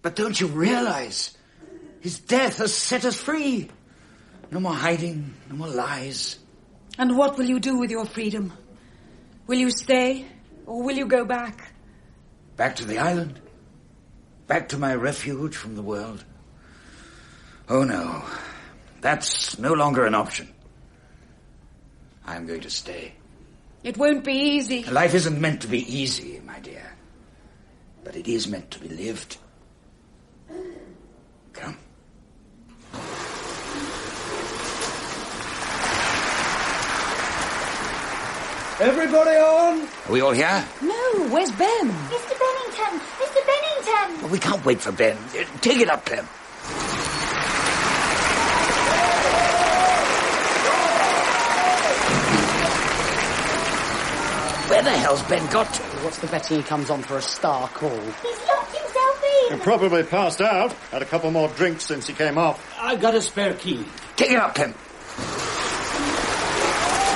But don't you realize? His death has set us free. No more hiding, no more lies. And what will you do with your freedom? Will you stay, or will you go back? Back to the island. Back to my refuge from the world. Oh, no. That's no longer an option. I'm going to stay. It won't be easy. Life isn't meant to be easy, my dear. But it is meant to be lived. Come. Everybody on? Are we all here? No, where's Ben? Mr. Bennington! Mr. Bennington! Well, we can't wait for Ben. Take it up, Clem. Where the hell's Ben got to? What's the betting he comes on for a star call? He's locked himself in! He probably passed out. Had a couple more drinks since he came off. I got a spare key. Take it up, Clem.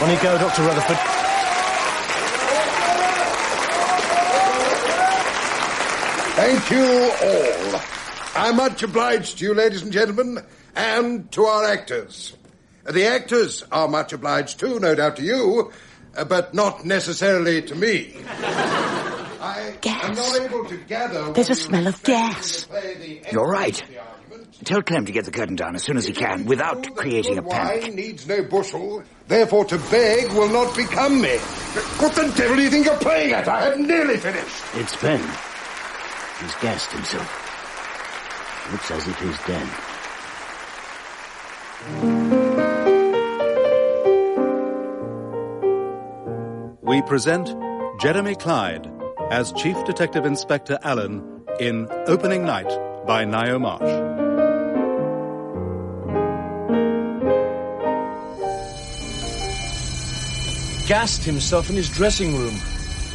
On you go, Dr. Rutherford. Thank you all. I'm much obliged to you, ladies and gentlemen, and to our actors. The actors are much obliged too, no doubt to you, but not necessarily to me. Gas. I'm not able to gather... There's a smell of gas. You're right. Tell Clem to get the curtain down as soon as he can, without creating a panic. Wine needs no bushel, therefore to beg will not become me. What the devil do you think you're playing at? I have nearly finished. It's Ben. He's gassed himself. Looks as if he's dead. We present Jeremy Clyde as Chief Detective Inspector Alleyn in Opening Night by Ngaio Marsh. Gassed himself in his dressing room.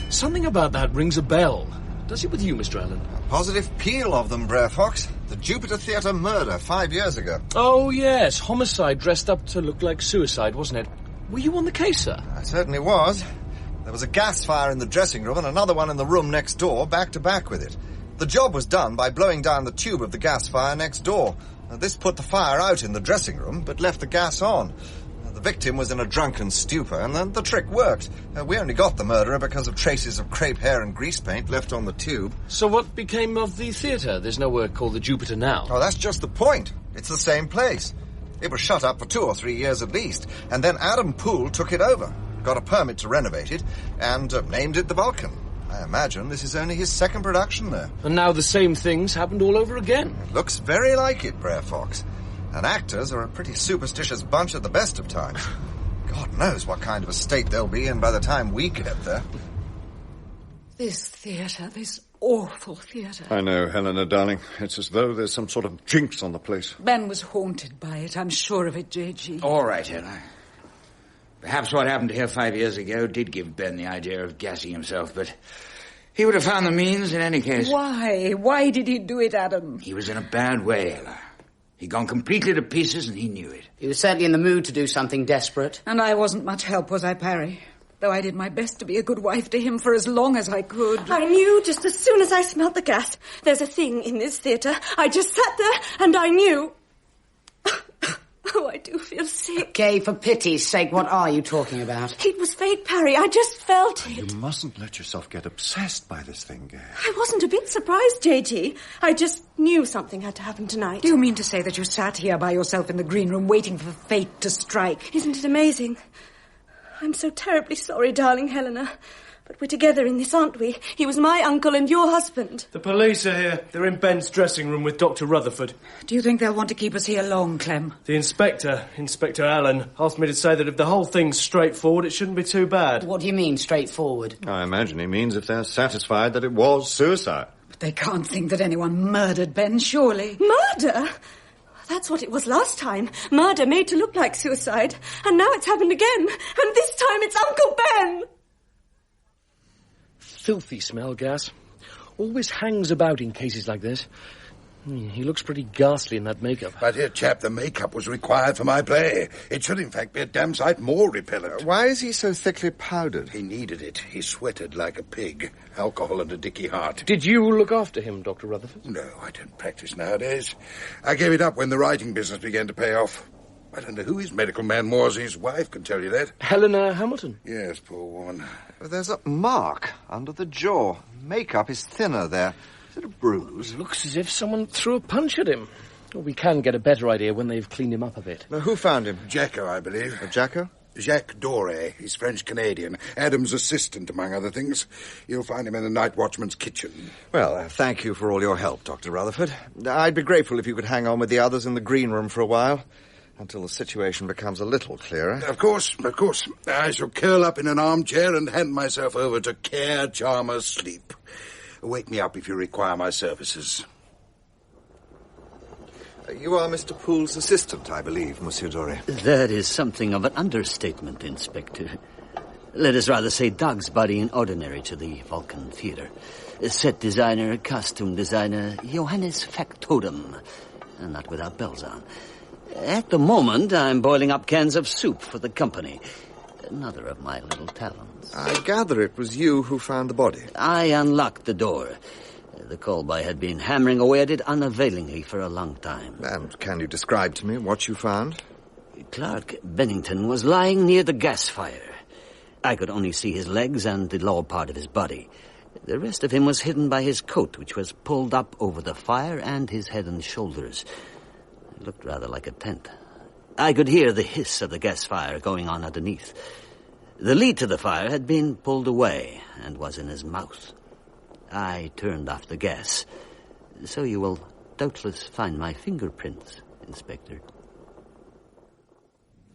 Something about that rings a bell. Does it with you, Mr. Allen? A positive peal of them, Brer Fox. The Jupiter Theatre murder 5 years ago. Oh, yes. Homicide dressed up to look like suicide, wasn't it? Were you on the case, sir? I certainly was. There was a gas fire in the dressing room and another one in the room next door, back to back with it. The job was done by blowing down the tube of the gas fire next door. This put the fire out in the dressing room, but left the gas on. The victim was in a drunken stupor, and then the trick worked. We only got the murderer because of traces of crepe hair and grease paint left on the tube. So what became of the theatre? There's nowhere called the Jupiter now. Oh, that's just the point. It's the same place. It was shut up for 2 or 3 years at least, and then Adam Poole took it over, got a permit to renovate it, and named it the Vulcan. I imagine this is only his second production there. And now the same thing's happened all over again. It looks very like it, Brer Fox. And actors are a pretty superstitious bunch at the best of times. God knows what kind of a state they'll be in by the time we get there. This theatre, this awful theatre. I know, Helena, darling. It's as though there's some sort of jinx on the place. Ben was haunted by it, I'm sure of it, J.G. All right, Helen. Perhaps what happened here 5 years ago did give Ben the idea of gassing himself, but he would have found the means in any case. Why? Why did he do it, Adam? He was in a bad way, Ella. He'd gone completely to pieces, and he knew it. He was certainly in the mood to do something desperate. And I wasn't much help, was I, Parry? Though I did my best to be a good wife to him for as long as I could. I knew just as soon as I smelt the gas. There's a thing in this theatre. I just sat there and I knew. Oh, I do feel sick. Gay, for pity's sake, what are you talking about? It was fate, Parry. I just felt it. You mustn't let yourself get obsessed by this thing, Gay. I wasn't a bit surprised, J.G. I just knew something had to happen tonight. Do you mean to say that you sat here by yourself in the green room waiting for fate to strike? Isn't it amazing? I'm so terribly sorry, darling Helena. But we're together in this, aren't we? He was my uncle and your husband. The police are here. They're in Ben's dressing room with Dr. Rutherford. Do you think they'll want to keep us here long, Clem? The Inspector Alleyn, asked me to say that if the whole thing's straightforward, it shouldn't be too bad. What do you mean, straightforward? I imagine he means if they're satisfied that it was suicide. But they can't think that anyone murdered Ben, surely. Murder? That's what it was last time. Murder made to look like suicide. And now it's happened again. And this time it's Uncle Ben. Filthy smell, gas. Always hangs about in cases like this. He looks pretty ghastly in that makeup. My dear chap, the makeup was required for my play. It should, in fact, be a damn sight more repellent. Why is he so thickly powdered? He needed it. He sweated like a pig. Alcohol and a dicky heart. Did you look after him, Dr. Rutherford? No, I don't practice nowadays. I gave it up when the writing business began to pay off. I don't know who his medical man was. His wife can tell you that. Helena Hamilton? Yes, poor woman. There's a mark under the jaw. Makeup is thinner there. Is it a bruise? It looks as if someone threw a punch at him. Well, we can get a better idea when they've cleaned him up a bit. Now, who found him? Jacko, I believe. Jacko? Jacques Doré. He's French-Canadian. Adam's assistant, among other things. You'll find him in the night watchman's kitchen. Well, thank you for all your help, Dr. Rutherford. I'd be grateful if you could hang on with the others in the green room for a while, until the situation becomes a little clearer. Of course. I shall curl up in an armchair and hand myself over to care, charmer, sleep. Wake me up if you require my services. You are Mr. Poole's assistant, I believe, Monsieur Doré. That is something of an understatement, Inspector. Let us rather say dog's body in ordinary to the Vulcan Theatre. Set designer, costume designer, Johannes Factotum. Not without bells on. At the moment, I'm boiling up cans of soup for the company. Another of my little talents. I gather it was you who found the body. I unlocked the door. The call boy had been hammering away at it unavailingly for a long time. And can you describe to me what you found? Clark Bennington was lying near the gas fire. I could only see his legs and the lower part of his body. The rest of him was hidden by his coat, which was pulled up over the fire, and his head and shoulders. It looked rather like a tent. I could hear the hiss of the gas fire going on underneath. The lead to the fire had been pulled away and was in his mouth. I turned off the gas. So you will doubtless find my fingerprints, Inspector.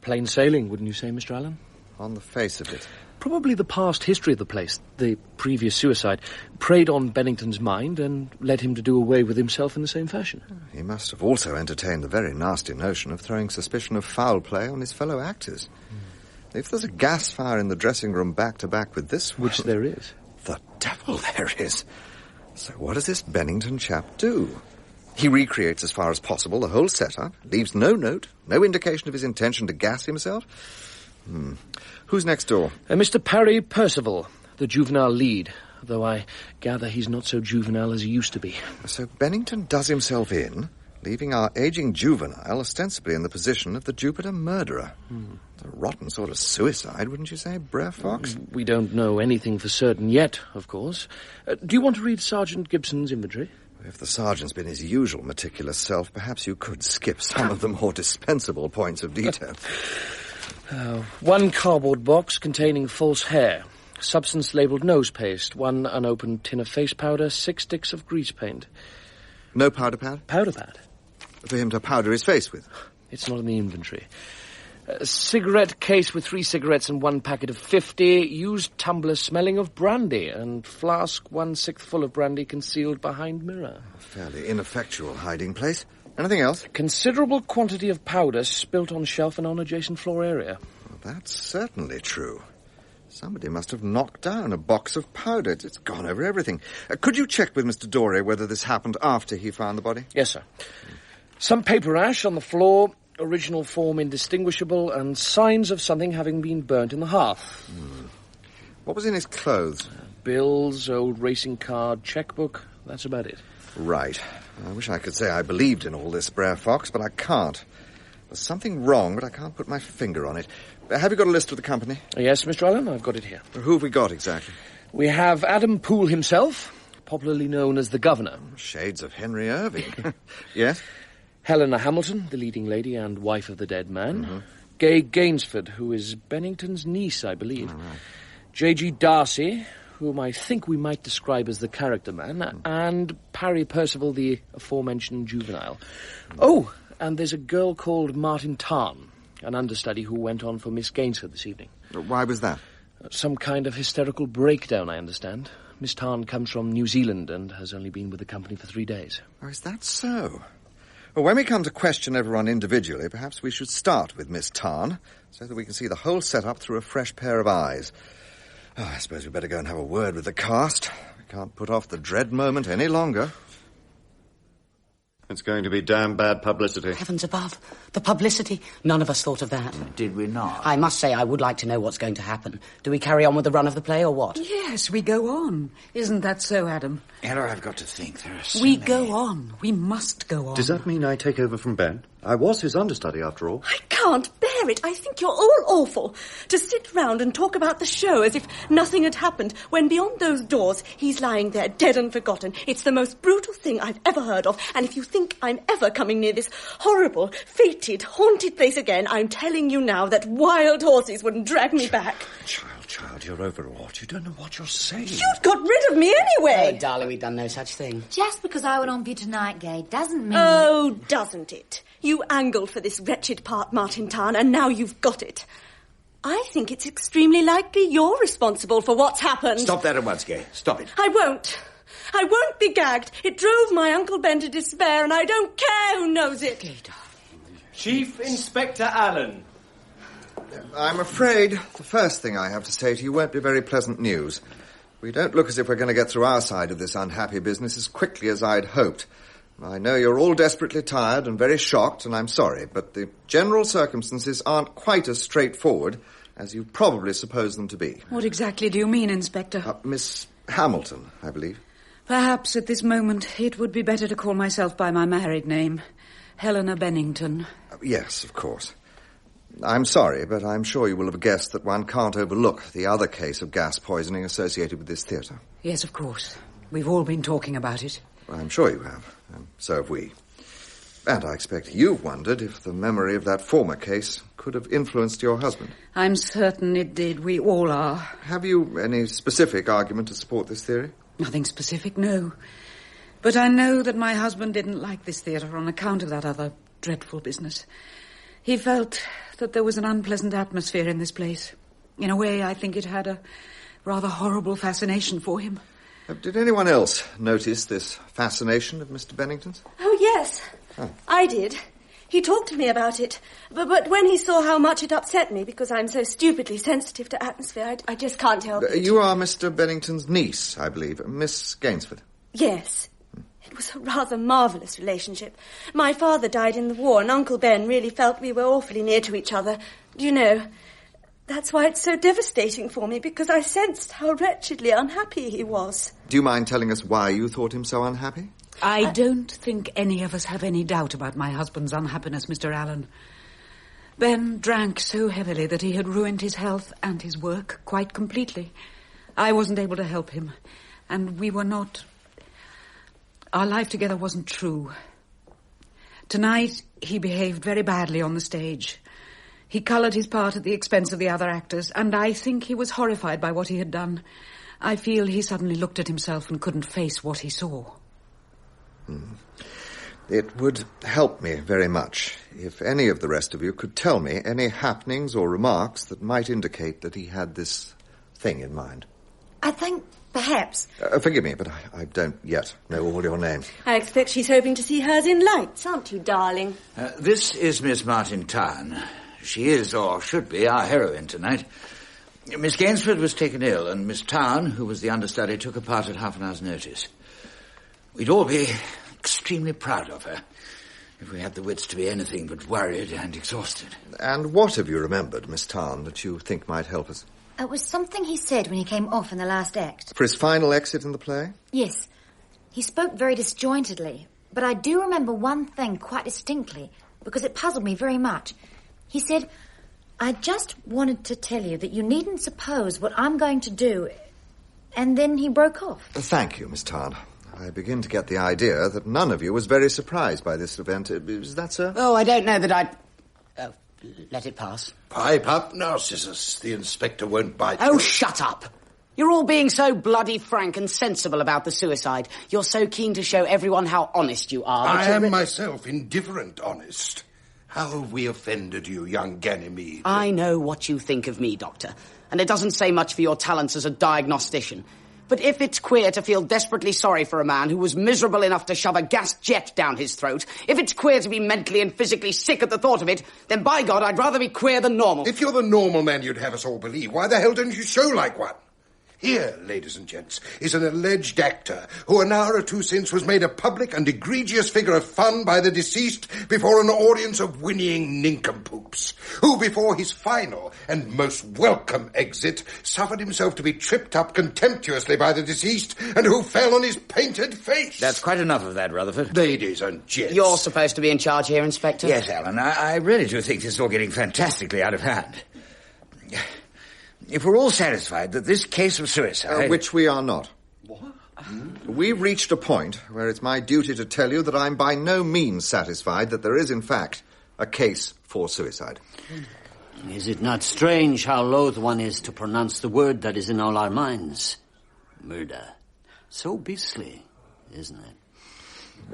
Plain sailing, wouldn't you say, Mr. Allen? On the face of it. Probably the past history of the place, the previous suicide, preyed on Bennington's mind and led him to do away with himself in the same fashion. He must have also entertained the very nasty notion of throwing suspicion of foul play on his fellow actors. If there's a gas fire in the dressing room back-to-back with this one... Which there is. The devil there is. So what does this Bennington chap do? He recreates as far as possible the whole setup, leaves no note, no indication of his intention to gas himself. Who's next door? Mr. Parry Percival, the juvenile lead, though I gather he's not so juvenile as he used to be. So Bennington does himself in, leaving our aging juvenile ostensibly in the position of the Jupiter murderer. It's a rotten sort of suicide, wouldn't you say, Brer Fox? We don't know anything for certain yet, of course. Do you want to read Sergeant Gibson's inventory? If the sergeant's been his usual meticulous self, perhaps you could skip some of the more dispensable points of detail. One cardboard box containing false hair, substance labelled nose paste, one unopened tin of face powder, 6 sticks of grease paint. No powder pad? Powder pad? For him to powder his face with? It's not in the inventory. A cigarette case with 3 cigarettes and 1 packet of 50, used tumbler smelling of brandy, and flask 1/6 full of brandy concealed behind mirror. A fairly ineffectual hiding place. Anything else? Considerable quantity of powder spilt on shelf and on adjacent floor area. Well, that's certainly true. Somebody must have knocked down a box of powder. It's gone over everything. Could you check with Mr. Doré whether this happened after he found the body? Yes, sir. Some paper ash on the floor, original form indistinguishable, and signs of something having been burnt in the hearth. What was in his clothes? Bills, old racing card, checkbook. That's about it. Right. I wish I could say I believed in all this, Brer Fox, but I can't. There's something wrong, but I can't put my finger on it. Have you got a list of the company? Yes, Mr. Allen, I've got it here. Who have we got exactly? We have Adam Poole himself, popularly known as the Governor. Shades of Henry Irving. Yes? Helena Hamilton, the leading lady and wife of the dead man. Gay Gainsford, who is Bennington's niece, I believe. Right. J.G. Darcy, whom I think we might describe as the character man, and Parry Percival, the aforementioned juvenile. Oh, and there's a girl called Martin Tarn, an understudy who went on for Miss Gainsford this evening. Why was that? Some kind of hysterical breakdown, I understand. Miss Tarn comes from New Zealand and has only been with the company for 3 days. Oh, is that so? Well, when we come to question everyone individually, perhaps we should start with Miss Tarn, so that we can see the whole setup through a fresh pair of eyes. Oh, I suppose we'd better go and have a word with the cast. We can't put off the dread moment any longer. It's going to be damn bad publicity. Heavens above. The publicity. None of us thought of that. Did we not? I must say I would like to know what's going to happen. Do we carry on with the run of the play or what? Yes, we go on. Isn't that so, Adam? Ella, I've got to think. There are so We many. go on. We must go on. Does that mean I take over from Ben? I was his understudy, after all. I can't bear it. I think you're all awful. To sit round and talk about the show as if nothing had happened, when beyond those doors he's lying there dead and forgotten. It's the most brutal thing I've ever heard of, and if you think I'm ever coming near this horrible, fated, haunted place again, I'm telling you now that wild horses wouldn't drag me back. Child, you're overwrought. You don't know what you're saying. You got rid of me anyway. Oh, darling, we've done no such thing. Just because I went on for you tonight, Gay, doesn't mean... Oh, doesn't it? You angled for this wretched part, Martin Tarn, and now you've got it. I think it's extremely likely you're responsible for what's happened. Stop that at once, Gay. Stop it. I won't. I won't be gagged. It drove my Uncle Ben to despair, and I don't care who knows it. Gay, darling. Chief Inspector Alleyn. I'm afraid the first thing I have to say to you won't be very pleasant news. We don't look as if we're going to get through our side of this unhappy business as quickly as I'd hoped. I know you're all desperately tired and very shocked, and I'm sorry, but the general circumstances aren't quite as straightforward as you probably suppose them to be. What exactly do you mean, Inspector? Miss Hamilton, I believe. Perhaps at this moment it would be better to call myself by my married name, Helena Bennington. Yes, of course. I'm sorry, but I'm sure you will have guessed that one can't overlook the other case of gas poisoning associated with this theatre. Yes, of course. We've all been talking about it. I'm sure you have, and so have we. And I expect you've wondered if the memory of that former case could have influenced your husband. I'm certain it did. We all are. Have you any specific argument to support this theory? Nothing specific, no. But I know that my husband didn't like this theatre on account of that other dreadful business. He felt that there was an unpleasant atmosphere in this place. In a way, I think it had a rather horrible fascination for him. Did anyone else notice this fascination of Mr. Bennington's? Oh, yes. Oh. I did. He talked to me about it. But when he saw how much it upset me, because I'm so stupidly sensitive to atmosphere, I just can't help it. You are Mr. Bennington's niece, I believe, Miss Gainsford. Yes. It was a rather marvellous relationship. My father died in the war, and Uncle Ben really felt we were awfully near to each other. Do you know, that's why it's so devastating for me, because I sensed how wretchedly unhappy he was. Do you mind telling us why you thought him so unhappy? I don't think any of us have any doubt about my husband's unhappiness, Mr. Allen. Ben drank so heavily that he had ruined his health and his work quite completely. I wasn't able to help him, and we were not... Our life together wasn't true. Tonight, he behaved very badly on the stage. He coloured his part at the expense of the other actors, and I think he was horrified by what he had done. I feel he suddenly looked at himself and couldn't face what he saw. It would help me very much if any of the rest of you could tell me any happenings or remarks that might indicate that he had this thing in mind. I think, perhaps... Forgive me, but I don't yet know all your names. I expect she's hoping to see hers in lights, aren't you, darling? This is Miss Martin Tarn. She is, or should be, our heroine tonight. Miss Gainsford was taken ill, and Miss Tarn, who was the understudy, took her part at half an hour's notice. We'd all be extremely proud of her if we had the wits to be anything but worried and exhausted. And what have you remembered, Miss Tarn, that you think might help us? It was something he said when he came off in the last act. For his final exit in the play? Yes. He spoke very disjointedly, but I do remember one thing quite distinctly, because it puzzled me very much. He said, "I just wanted to tell you that you needn't suppose what I'm going to do," and then he broke off. Thank you, Miss Tarn. I begin to get the idea that none of you was very surprised by this event. Is that so? Oh, I don't know that I'd... Oh, let it pass. Pipe up, Narcissus. The inspector won't bite you. Oh, shut up! You're all being so bloody frank and sensible about the suicide. You're so keen to show everyone how honest you are. I am myself indifferent honest. How have we offended you, young Ganymede? I know what you think of me, Doctor, and it doesn't say much for your talents as a diagnostician. But if it's queer to feel desperately sorry for a man who was miserable enough to shove a gas jet down his throat, if it's queer to be mentally and physically sick at the thought of it, then by God, I'd rather be queer than normal. If you're the normal man you'd have us all believe, why the hell don't you show like one? Here, ladies and gents, is an alleged actor who an hour or two since was made a public and egregious figure of fun by the deceased before an audience of whinnying nincompoops, who before his final and most welcome exit suffered himself to be tripped up contemptuously by the deceased and who fell on his painted face. That's quite enough of that, Rutherford. Ladies and gents. You're supposed to be in charge here, Inspector. Yes, Alan, I really do think this is all getting fantastically out of hand. If we're all satisfied that this case of suicide... Which we are not. What? We've reached a point where it's my duty to tell you that I'm by no means satisfied that there is, in fact, a case for suicide. Is it not strange how loath one is to pronounce the word that is in all our minds? Murder. So beastly, isn't it?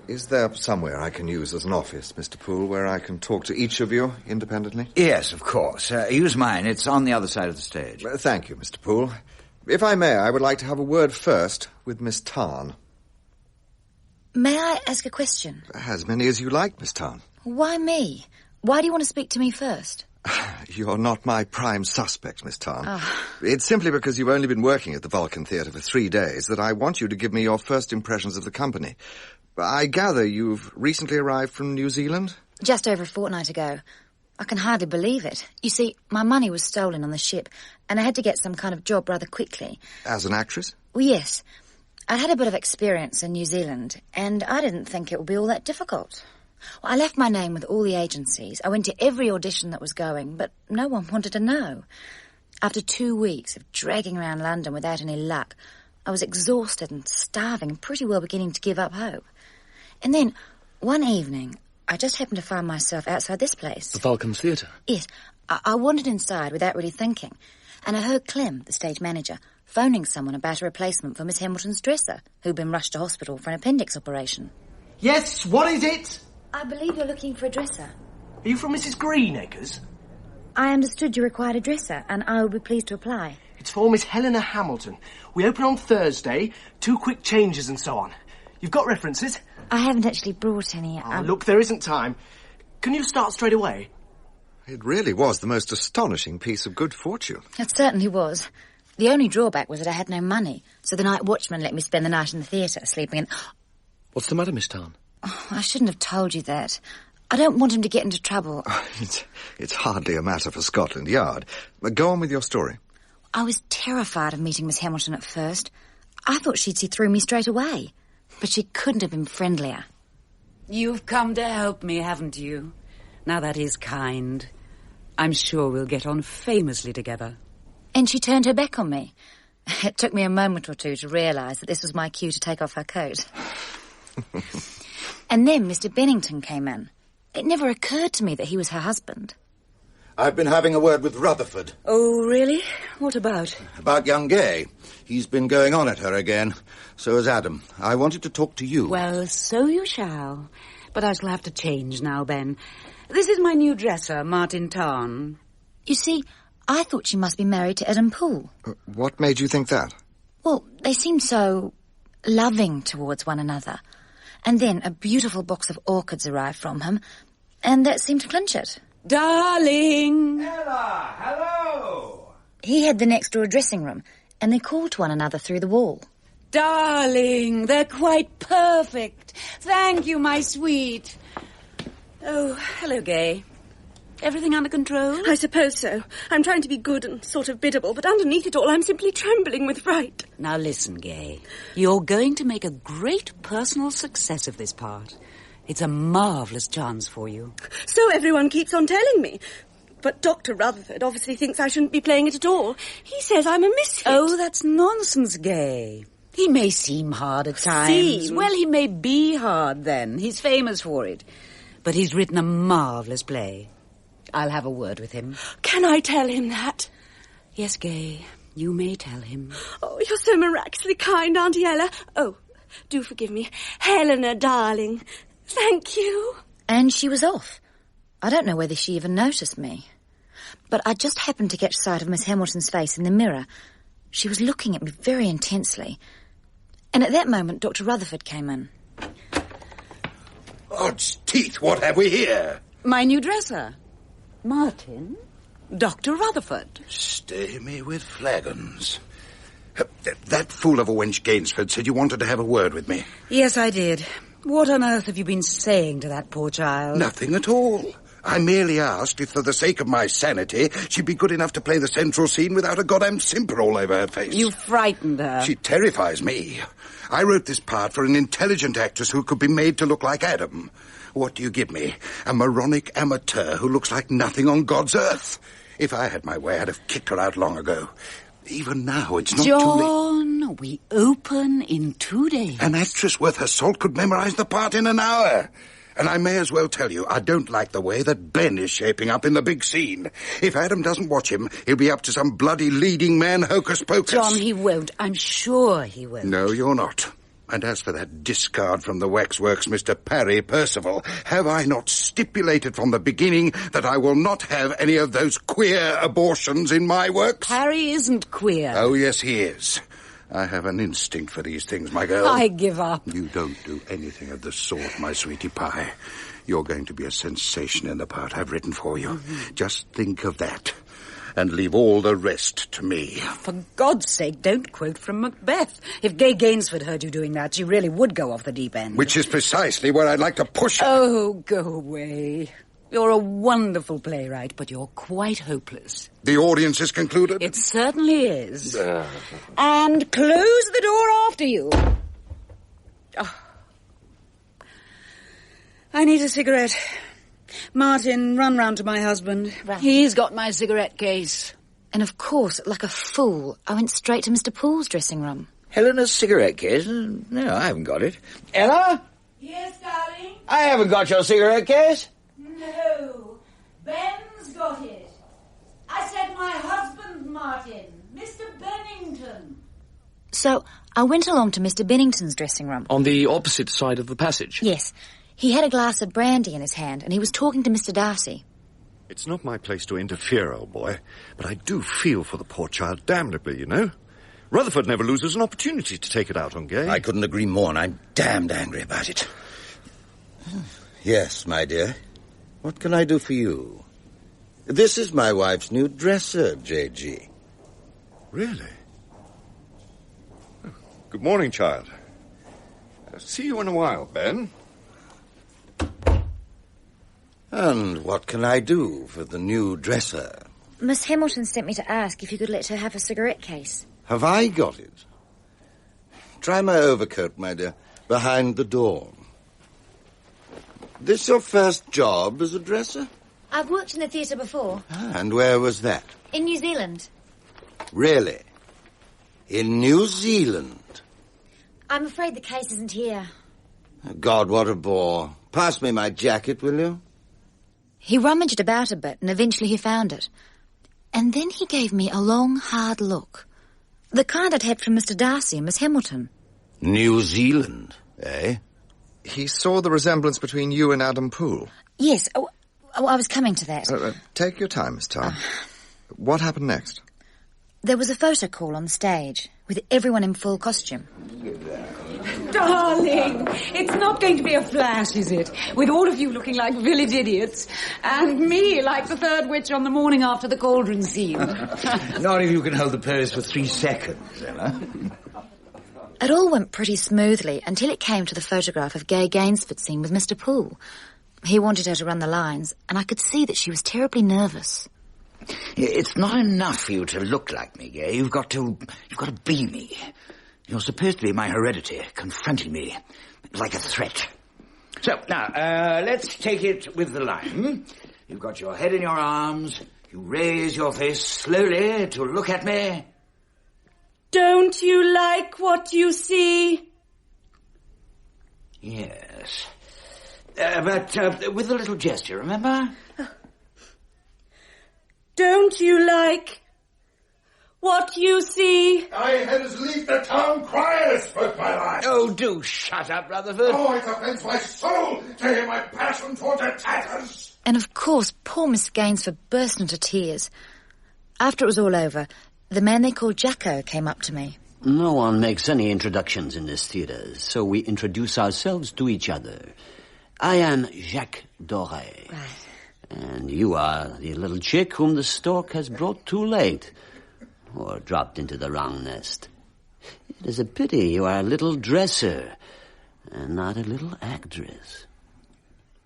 Is there somewhere I can use as an office, Mr. Poole, where I can talk to each of you independently? Yes, of course. Use mine. It's on the other side of the stage. Thank you, Mr. Poole. If I may, I would like to have a word first with Miss Tarn. May I ask a question? As many as you like, Miss Tarn. Why me? Why do you want to speak to me first? You're not my prime suspect, Miss Tarn. It's simply because you've only been working at the Vulcan Theatre for 3 days that I want you to give me your first impressions of the company. I gather you've recently arrived from New Zealand? Just over a fortnight ago. I can hardly believe it. You see, my money was stolen on the ship, and I had to get some kind of job rather quickly. As an actress? Well, yes. I'd had a bit of experience in New Zealand, and I didn't think it would be all that difficult. Well, I left my name with all the agencies. I went to every audition that was going, but no one wanted to know. After 2 weeks of dragging around London without any luck, I was exhausted and starving and pretty well beginning to give up hope. And then, one evening, I just happened to find myself outside this place. The Vulcan Theatre? Yes. I wandered inside without really thinking, and I heard Clem, the stage manager, phoning someone about a replacement for Miss Hamilton's dresser, who'd been rushed to hospital for an appendix operation. Yes, what is it? I believe you're looking for a dresser. Are you from Mrs. Greenacres? I understood you required a dresser, and I would be pleased to apply. It's for Miss Helena Hamilton. We open on Thursday, 2 quick changes and so on. You've got references? I haven't actually brought any. Look, there isn't time. Can you start straight away? It really was the most astonishing piece of good fortune. It certainly was. The only drawback was that I had no money, so the night watchman let me spend the night in the theatre, sleeping in... What's the matter, Miss Tarn? Oh, I shouldn't have told you that. I don't want him to get into trouble. It's hardly a matter for Scotland Yard. Go on with your story. I was terrified of meeting Miss Hamilton at first. I thought she'd see through me straight away. But she couldn't have been friendlier. You've come to help me, haven't you? Now that is kind. I'm sure we'll get on famously together. And she turned her back on me. It took me a moment or two to realise that this was my cue to take off her coat. And then Mr. Bennington came in. It never occurred to me that he was her husband. I've been having a word with Rutherford. Oh, really? What about? About young Gay. He's been going on at her again. So has Adam. I wanted to talk to you. Well, so you shall. But I shall have to change now, Ben. This is my new dresser, Martin Tarn. You see, I thought she must be married to Adam Poole. What made you think that? Well, they seemed so loving towards one another. And then a beautiful box of orchids arrived from him, and that seemed to clinch it. Darling! Ella, hello! He had the next door dressing room, and they called to one another through the wall. Darling, they're quite perfect. Thank you, my sweet. Oh, hello, Gay. Everything under control? I suppose so. I'm trying to be good and sort of biddable, but underneath it all, I'm simply trembling with fright. Now listen, Gay. You're going to make a great personal success of this part. It's a marvellous chance for you. So everyone keeps on telling me. But Dr. Rutherford obviously thinks I shouldn't be playing it at all. He says I'm a misfit. Oh, that's nonsense, Gay. He may seem hard at times. Seem? Well, he may be hard then. He's famous for it. But he's written a marvellous play. I'll have a word with him. Can I tell him that? Yes, Gay, you may tell him. Oh, you're so miraculously kind, Auntie Ella. Oh, do forgive me. Helena, darling. Thank you. And she was off. I don't know whether she even noticed me. But I just happened to catch sight of Miss Hamilton's face in the mirror. She was looking at me very intensely. And at that moment, Dr. Rutherford came in. Odds teeth, what have we here? My new dresser. Martin, Dr. Rutherford. Stay me with flagons. That fool of a wench Gainsford said you wanted to have a word with me. Yes, I did. What on earth have you been saying to that poor child? Nothing at all. I merely asked if, for the sake of my sanity, she'd be good enough to play the central scene without a goddamn simper all over her face. You frightened her. She terrifies me. I wrote this part for an intelligent actress who could be made to look like Adam. What do you give me? A moronic amateur who looks like nothing on God's earth. If I had my way, I'd have kicked her out long ago. Even now, it's not too late. John, we open in 2 days. An actress worth her salt could memorize the part in an hour. And I may as well tell you, I don't like the way that Ben is shaping up in the big scene. If Adam doesn't watch him, he'll be up to some bloody leading man hocus-pocus. John, he won't. I'm sure he won't. No, you're not. And as for that discard from the waxworks, Mr. Parry Percival, have I not stipulated from the beginning that I will not have any of those queer abortions in my works? Parry isn't queer. Oh, yes, he is. I have an instinct for these things, my girl. I give up. You don't do anything of the sort, my sweetie pie. You're going to be a sensation in the part I've written for you. Mm-hmm. Just think of that. And leave all the rest to me. For God's sake, don't quote from Macbeth. If Gay Gainsford heard you doing that, she really would go off the deep end. Which is precisely where I'd like to push her. Oh, go away. You're a wonderful playwright, but you're quite hopeless. The audience is concluded? It certainly is. And close the door after you. Oh. I need a cigarette. Martin, run round to my husband. Right. He's got my cigarette case. And of course, like a fool, I went straight to Mr. Poole's dressing room. Helena's cigarette case? No, I haven't got it. Ella? Yes, darling? I haven't got your cigarette case. No, Ben's got it. I said my husband, Martin, Mr. Bennington. So, I went along to Mr. Bennington's dressing room. On the opposite side of the passage? Yes. He had a glass of brandy in his hand, and he was talking to Mr. Darcy. It's not my place to interfere, old boy, but I do feel for the poor child damnably, you know. Rutherford never loses an opportunity to take it out on Gay. I couldn't agree more, and I'm damned angry about it. Yes, my dear. What can I do for you? This is my wife's new dresser, J.G. Really? Oh, good morning, child. See you in a while, Ben. And what can I do for the new dresser? Miss Hamilton sent me to ask if you could let her have a cigarette case. Have I got it? Try my overcoat, my dear, behind the door. This your first job as a dresser? I've worked in the theatre before. And where was that? In New Zealand. Really? In New Zealand? I'm afraid the case isn't here. God, what a bore. Pass me my jacket, will you? He rummaged about a bit, and eventually he found it. And then he gave me a long, hard look. The kind I'd had from Mr. Darcy and Miss Hamilton. New Zealand, eh? He saw the resemblance between you and Adam Poole. Yes. Oh, I was coming to that. Take your time, Miss Tarn. What happened next? There was a photo call on the stage, with everyone in full costume. Darling, it's not going to be a flash, is it? With all of you looking like village idiots, and me like the third witch on the morning after the cauldron scene. Not if you can hold the pose for 3 seconds, Ella. It all went pretty smoothly until it came to the photograph of Gay Gainsford scene with Mr. Poole. He wanted her to run the lines, and I could see that she was terribly nervous. It's not enough for you to look like me, Gay. You've got to be me. You're supposed to be my heredity, confronting me like a threat. So, now, let's take it with the line. You've got your head in your arms. You raise your face slowly to look at me. Don't you like what you see? Yes. But with a little gesture, remember? Don't you like what you see? I had as lief the town crier spoke my line. Oh, do shut up, Rutherford. Oh, it offends my soul to hear my passion towards her tatters. And of course, poor Miss Gainsford burst into tears. After it was all over, the man they called Jacko came up to me. No one makes any introductions in this theatre, so we introduce ourselves to each other. I am Jacques Doré. Right. And you are the little chick whom the stork has brought too late. Or dropped into the wrong nest. It is a pity you are a little dresser and not a little actress.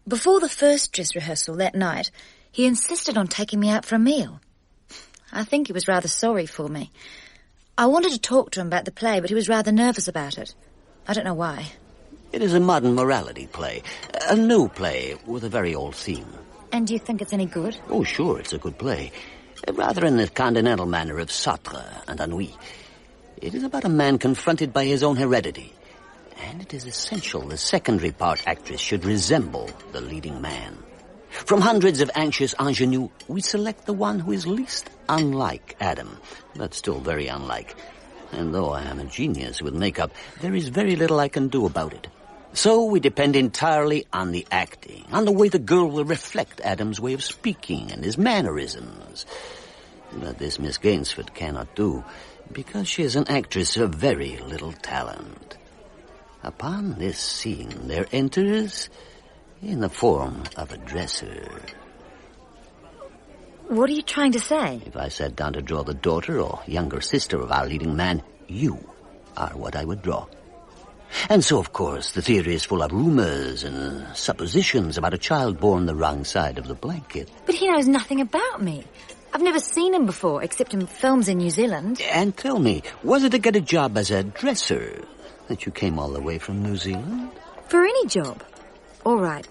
Before the first dress rehearsal that night, he insisted on taking me out for a meal. I think he was rather sorry for me. I wanted to talk to him about the play, but he was rather nervous about it. I don't know why. It is a modern morality play, a new play with a very old theme. And do you think it's any good? Oh, sure, it's a good play. Rather in the continental manner of Sartre and Ennui. It is about a man confronted by his own heredity. And it is essential the secondary part actress should resemble the leading man. From hundreds of anxious ingenues, we select the one who is least unlike Adam, but still very unlike. And though I am a genius with makeup, there is very little I can do about it. So we depend entirely on the acting, on the way the girl will reflect Adam's way of speaking and his mannerisms. But this Miss Gainsford cannot do, because she is an actress of very little talent. Upon this scene there enters, in the form of a dresser. What are you trying to say? If I sat down to draw the daughter or younger sister of our leading man, you are what I would draw. And so, of course, the theory is full of rumors and suppositions about a child born the wrong side of the blanket. But he knows nothing about me. I've never seen him before, except in films in New Zealand. And tell me, was it to get a job as a dresser that you came all the way from New Zealand? For any job. All right,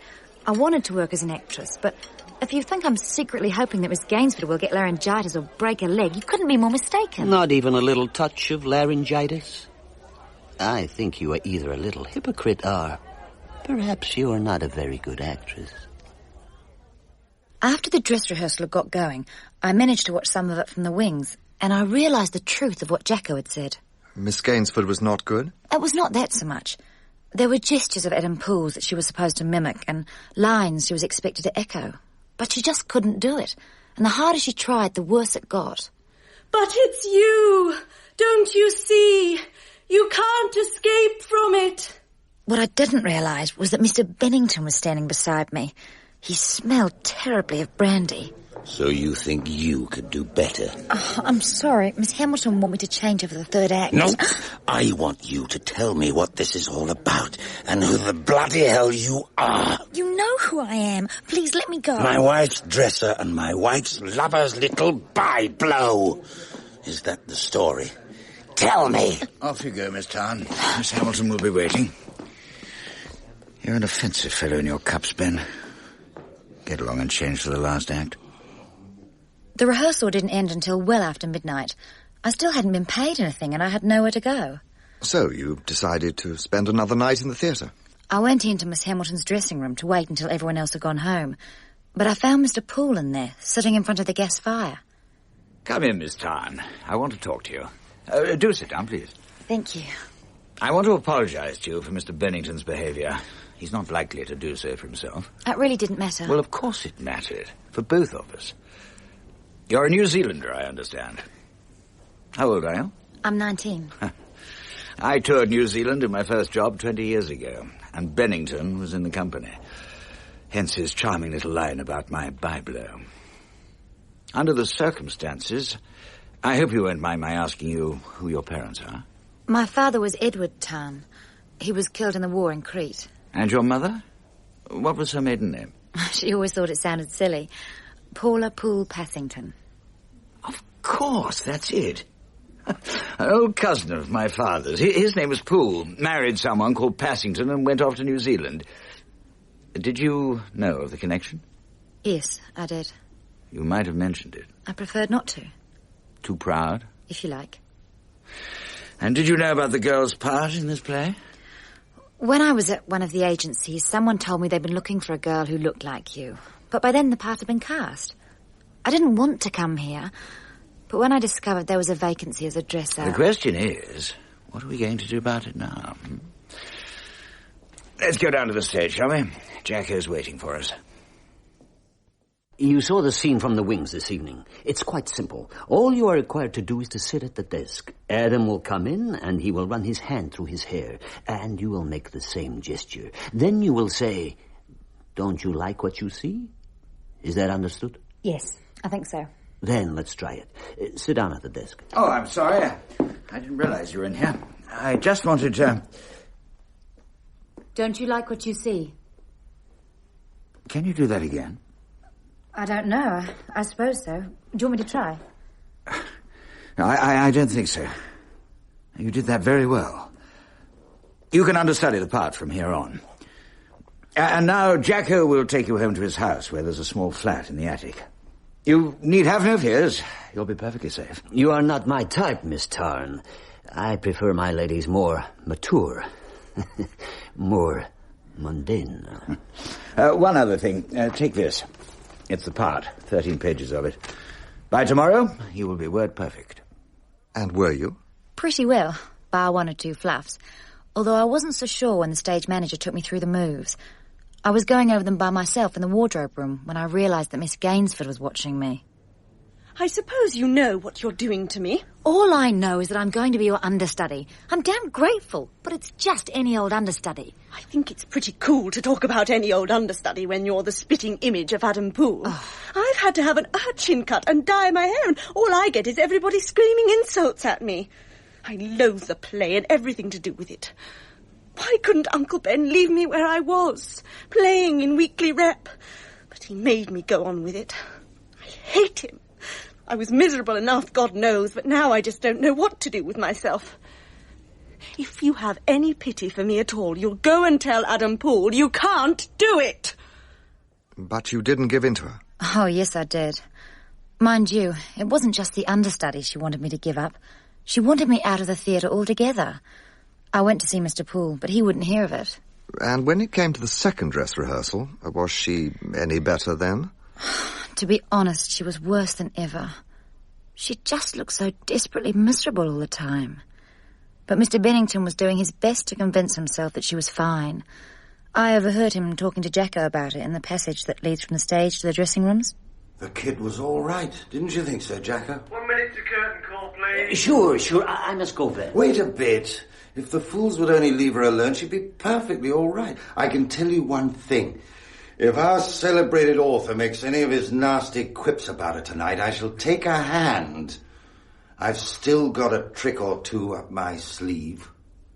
I wanted to work as an actress, but if you think I'm secretly hoping that Miss Gainsford will get laryngitis or break a leg, you couldn't be more mistaken. Not even a little touch of laryngitis? I think you are either a little hypocrite or perhaps you are not a very good actress. After the dress rehearsal had got going, I managed to watch some of it from the wings, and I realised the truth of what Jacko had said. Miss Gainsford was not good? It was not that so much. There were gestures of Adam Poole's that she was supposed to mimic, and lines she was expected to echo. But she just couldn't do it, and the harder she tried, the worse it got. But it's you! Don't you see? You can't escape from it! What I didn't realise was that Mr. Bennington was standing beside me. He smelled terribly of brandy. So you think you could do better? Oh, I'm sorry. Miss Hamilton want me to change over the third act. No, I want you to tell me what this is all about and who the bloody hell you are. You know who I am. Please let me go. My wife's dresser and my wife's lover's little by-blow. Is that the story? Tell me. Off you go, Miss Tarn. Miss Hamilton will be waiting. You're an offensive fellow in your cups, Ben. Get along and change for the last act. The rehearsal didn't end until well after midnight. I still hadn't been paid anything and I had nowhere to go. So you decided to spend another night in the theatre? I went into Miss Hamilton's dressing room to wait until everyone else had gone home. But I found Mr. Poole in there, sitting in front of the gas fire. Come in, Miss Tarn. I want to talk to you. Do sit down, please. Thank you. I want to apologise to you for Mr. Bennington's behaviour. He's not likely to do so for himself. That really didn't matter. Well, of course it mattered. For both of us. You're a New Zealander, I understand. How old are you? I'm 19. I toured New Zealand in my first job 20 years ago, and Bennington was in the company. Hence his charming little line about my by-blow. Under the circumstances, I hope you won't mind my asking you who your parents are. My father was Edward Tarn. He was killed in the war in Crete. And your mother? What was her maiden name? She always thought it sounded silly. Paula Poole Passington. Of course, that's it. An old cousin of my father's. His name was Poole. Married someone called Passington and went off to New Zealand. Did you know of the connection? Yes, I did. You might have mentioned it. I preferred not to. Too proud? If you like. And did you know about the girl's part in this play? When I was at one of the agencies, someone told me they'd been looking for a girl who looked like you. But by then the part had been cast. I didn't want to come here, but when I discovered there was a vacancy as a dresser... The question is, what are we going to do about it now? Let's go down to the stage, shall we? Jacko's waiting for us. You saw the scene from the wings this evening. It's quite simple. All you are required to do is to sit at the desk. Adam will come in and he will run his hand through his hair, and you will make the same gesture. Then you will say, "Don't you like what you see?" Is that understood? Yes, I think so. Then let's try it. Sit down at the desk. Oh, I'm sorry. I didn't realize you were in here. I just wanted to... Don't you like what you see? Can you do that again? I don't know. I suppose so. Do you want me to try? No, I don't think so. You did that very well. You can understudy the part from here on. And now Jacko will take you home to his house, where there's a small flat in the attic. You need have no fears. You'll be perfectly safe. You are not my type, Miss Tarn. I prefer my ladies more mature. More mundane. One other thing. Take this. It's the part. 13 pages of it. By tomorrow, you will be word perfect. And were you? Pretty well, bar one or two fluffs. Although I wasn't so sure when the stage manager took me through the moves. I was going over them by myself in the wardrobe room when I realised that Miss Gainsford was watching me. I suppose you know what you're doing to me. All I know is that I'm going to be your understudy. I'm damn grateful, but it's just any old understudy. I think it's pretty cool to talk about any old understudy when you're the spitting image of Adam Poole. Oh. I've had to have an urchin cut and dye my hair, and all I get is everybody screaming insults at me. I loathe the play and everything to do with it. Why couldn't Uncle Ben leave me where I was, playing in weekly rep? But he made me go on with it. I hate him. I was miserable enough, God knows, but now I just don't know what to do with myself. If you have any pity for me at all, you'll go and tell Adam Poole you can't do it. But you didn't give in to her. Oh, yes, I did. Mind you, it wasn't just the understudy she wanted me to give up. She wanted me out of the theatre altogether. I went to see Mr. Poole, but he wouldn't hear of it. And when it came to the second dress rehearsal, was she any better then? To be honest, she was worse than ever. She just looked so desperately miserable all the time. But Mr. Bennington was doing his best to convince himself that she was fine. I overheard him talking to Jacko about it in the passage that leads from the stage to the dressing rooms. The kid was all right, didn't you think so, Jacko? 1 minute to curtain call, please. Sure. I must go there. Wait a bit. If the fools would only leave her alone, she'd be perfectly all right. I can tell you one thing. If our celebrated author makes any of his nasty quips about her tonight, I shall take her hand. I've still got a trick or two up my sleeve.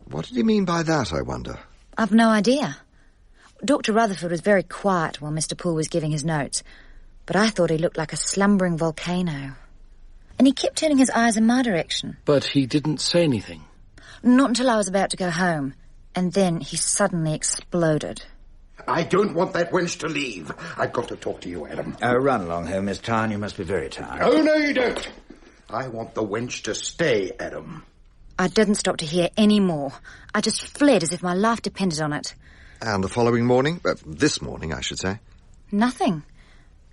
What did he mean by that, I wonder? I've no idea. Dr. Rutherford was very quiet while Mr. Poole was giving his notes, but I thought he looked like a slumbering volcano. And he kept turning his eyes in my direction. But he didn't say anything? Not until I was about to go home, and then he suddenly exploded. I don't want that wench to leave. I've got to talk to you, Adam. Run along home, Miss Tarn. You must be very tired. Oh, no, you don't. I want the wench to stay, Adam. I didn't stop to hear any more. I just fled as if my life depended on it. And the following morning? This morning, I should say. Nothing.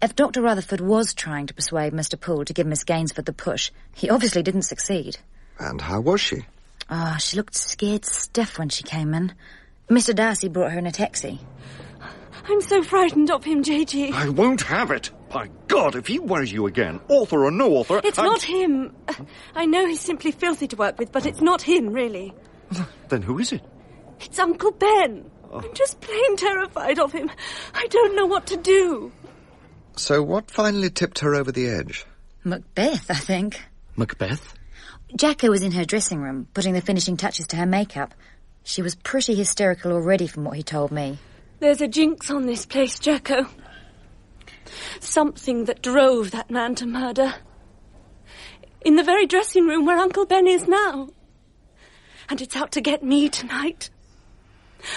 If Dr. Rutherford was trying to persuade Mr. Poole to give Miss Gainsford the push, he obviously didn't succeed. And how was she? Oh, she looked scared stiff when she came in. Mr. Darcy brought her in a taxi. I'm so frightened of him, J.G. I won't have it. By God, if he worries you again, author or no author... It's not him. I know he's simply filthy to work with, but it's not him, really. Then who is it? It's Uncle Ben. I'm just plain terrified of him. I don't know what to do. So what finally tipped her over the edge? Macbeth, I think. Macbeth? Jacko was in her dressing room, putting the finishing touches to her makeup. She was pretty hysterical already from what he told me. There's a jinx on this place, Jacko. Something that drove that man to murder. In the very dressing room where Uncle Ben is now. And it's out to get me tonight.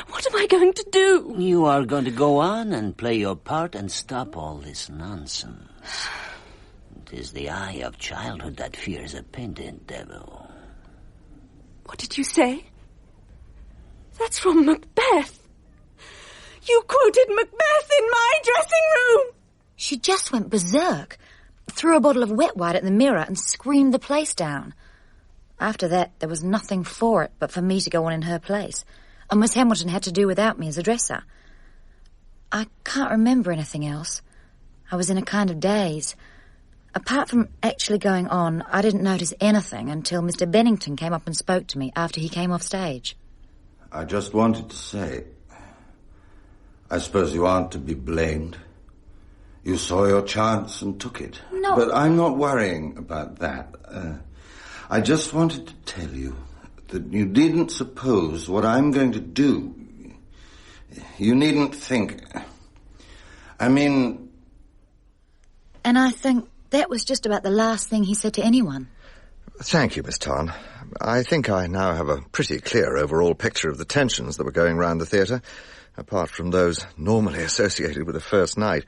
What am I going to do? You are going to go on and play your part and stop all this nonsense. It is the eye of childhood that fears a painted devil. What did you say? That's from Macbeth. You quoted Macbeth in my dressing room! She just went berserk, threw a bottle of wet white at the mirror and screamed the place down. After that, there was nothing for it but for me to go on in her place, and Miss Hamilton had to do without me as a dresser. I can't remember anything else. I was in a kind of daze. Apart from actually going on, I didn't notice anything until Mr. Bennington came up and spoke to me after he came off stage. I just wanted to say, I suppose you aren't to be blamed. You saw your chance and took it. No. But I'm not worrying about that. I just wanted to tell you that you needn't suppose what I'm going to do. You needn't think... I mean... And I think that was just about the last thing he said to anyone. Thank you, Miss Tarn. I think I now have a pretty clear overall picture of the tensions that were going round the theatre, apart from those normally associated with the first night.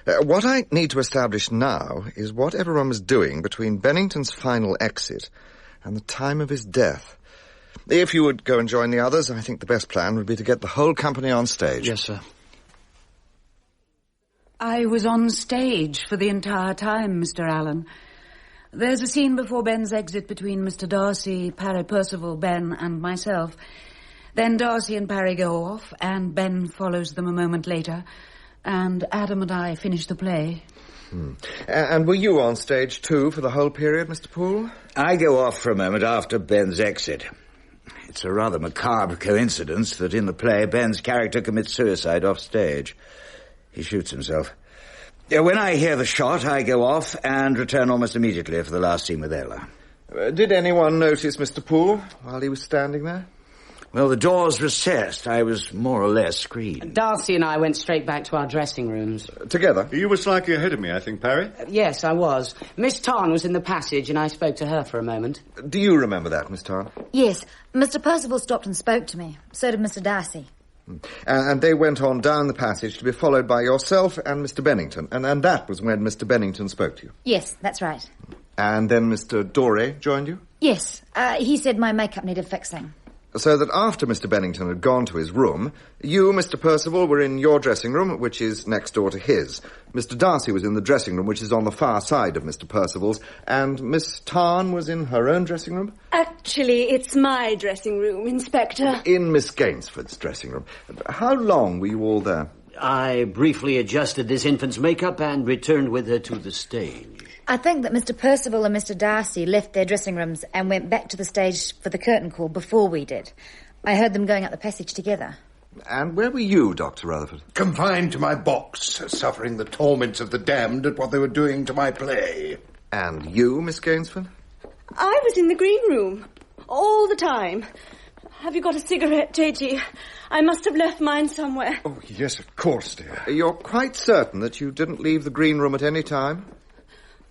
What I need to establish now is what everyone was doing between Bennington's final exit and the time of his death. If you would go and join the others, I think the best plan would be to get the whole company on stage. Yes, sir. I was on stage for the entire time, Mr. Allen. There's a scene before Ben's exit between Mr. Darcy, Parry Percival, Ben, and myself. Then Darcy and Parry go off, and Ben follows them a moment later, and Adam and I finish the play. And were you on stage too for the whole period, Mr. Poole? I go off for a moment after Ben's exit. It's a rather macabre coincidence that in the play, Ben's character commits suicide off stage. He shoots himself. When I hear the shot, I go off and return almost immediately for the last scene with Ella. Did anyone notice Mr. Poole while he was standing there? Well, the doors recessed. I was more or less screened. Darcy and I went straight back to our dressing rooms. Together? You were slightly ahead of me, I think, Parry. Yes, I was. Miss Tarn was in the passage, and I spoke to her for a moment. Do you remember that, Miss Tarn? Yes. Mr. Percival stopped and spoke to me. So did Mr. Darcy. And they went on down the passage to be followed by yourself and Mr. Bennington. And that was when Mr. Bennington spoke to you? Yes, that's right. And then Mr. Doré joined you? Yes. He said my makeup needed fixing. So that after Mr. Bennington had gone to his room, you, Mr. Percival, were in your dressing room, which is next door to his. Mr. Darcy was in the dressing room, which is on the far side of Mr. Percival's, and Miss Tarn was in her own dressing room? Actually, it's my dressing room, Inspector. In Miss Gainsford's dressing room. How long were you all there? I briefly adjusted this infant's makeup and returned with her to the stage. I think that Mr. Percival and Mr. Darcy left their dressing rooms and went back to the stage for the curtain call before we did. I heard them going up the passage together. And where were you, Dr. Rutherford? Confined to my box, suffering the torments of the damned at what they were doing to my play. And you, Miss Gainsford? I was in the green room. All the time. Have you got a cigarette, J.G.? I must have left mine somewhere. Oh, yes, of course, dear. You're quite certain that you didn't leave the green room at any time?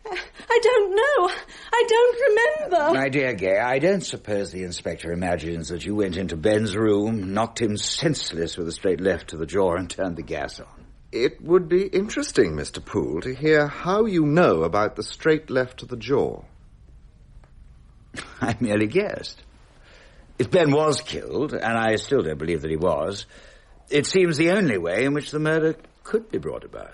I don't know. I don't remember. My dear Gay, I don't suppose the inspector imagines that you went into Ben's room, knocked him senseless with a straight left to the jaw and turned the gas on. It would be interesting, Mr. Poole, to hear how you know about the straight left to the jaw. I merely guessed. If Ben was killed, and I still don't believe that he was, it seems the only way in which the murder could be brought about.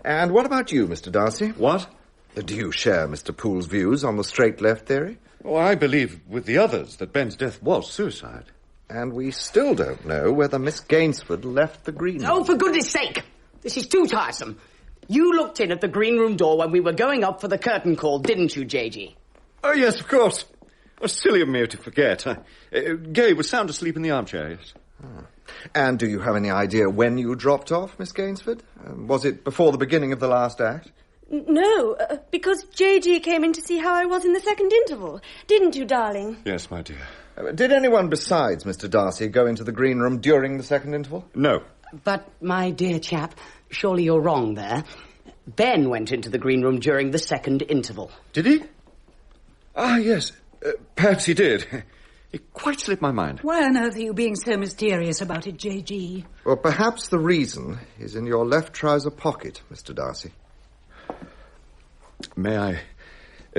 And what about you, Mr. Darcy? What? Do you share Mr. Poole's views on the straight left theory? Oh, I believe with the others that Ben's death was suicide. And we still don't know whether Miss Gainsford left the green room. Oh, for goodness sake! This is too tiresome. You looked in at the green room door when we were going up for the curtain call, didn't you, J.G.? Oh, yes, of course. Oh, silly of me to forget. Gay was sound asleep in the armchair, yes. And do you have any idea when you dropped off, Miss Gainsford? Was it before the beginning of the last act? No, because J.G. came in to see how I was in the second interval. Didn't you, darling? Yes, my dear. Did anyone besides Mr. Darcy go into the green room during the second interval? No. But, my dear chap, surely you're wrong there. Ben went into the green room during the second interval. Did he? Ah, yes. Perhaps he did. It quite slipped my mind. Why on earth are you being so mysterious about it, J.G.? Well, perhaps the reason is in your left trouser pocket, Mr. Darcy. May I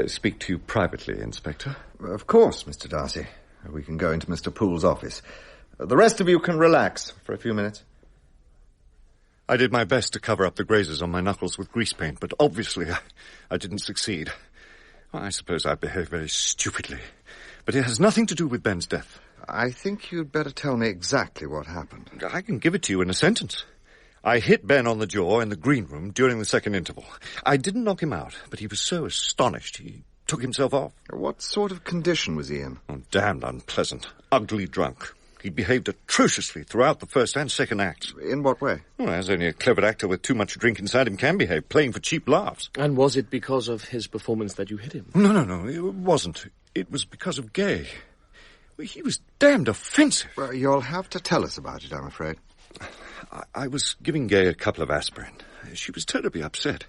speak to you privately, Inspector? Of course, Mr. Darcy. We can go into Mr. Poole's office. The rest of you can relax for a few minutes. I did my best to cover up the grazes on my knuckles with grease paint, but obviously I didn't succeed. Well, I suppose I behaved very stupidly. But it has nothing to do with Ben's death. I think you'd better tell me exactly what happened. I can give it to you in a sentence. I hit Ben on the jaw in the green room during the second interval. I didn't knock him out, but he was so astonished he took himself off. What sort of condition was he in? Oh, damned unpleasant. Ugly drunk. He behaved atrociously throughout the first and second acts. In what way? Well, as only a clever actor with too much drink inside him can behave, playing for cheap laughs. And was it because of his performance that you hit him? No, it wasn't. It was because of Gay. He was damned offensive. Well, you'll have to tell us about it, I'm afraid. I was giving Gay a couple of aspirin. She was terribly upset.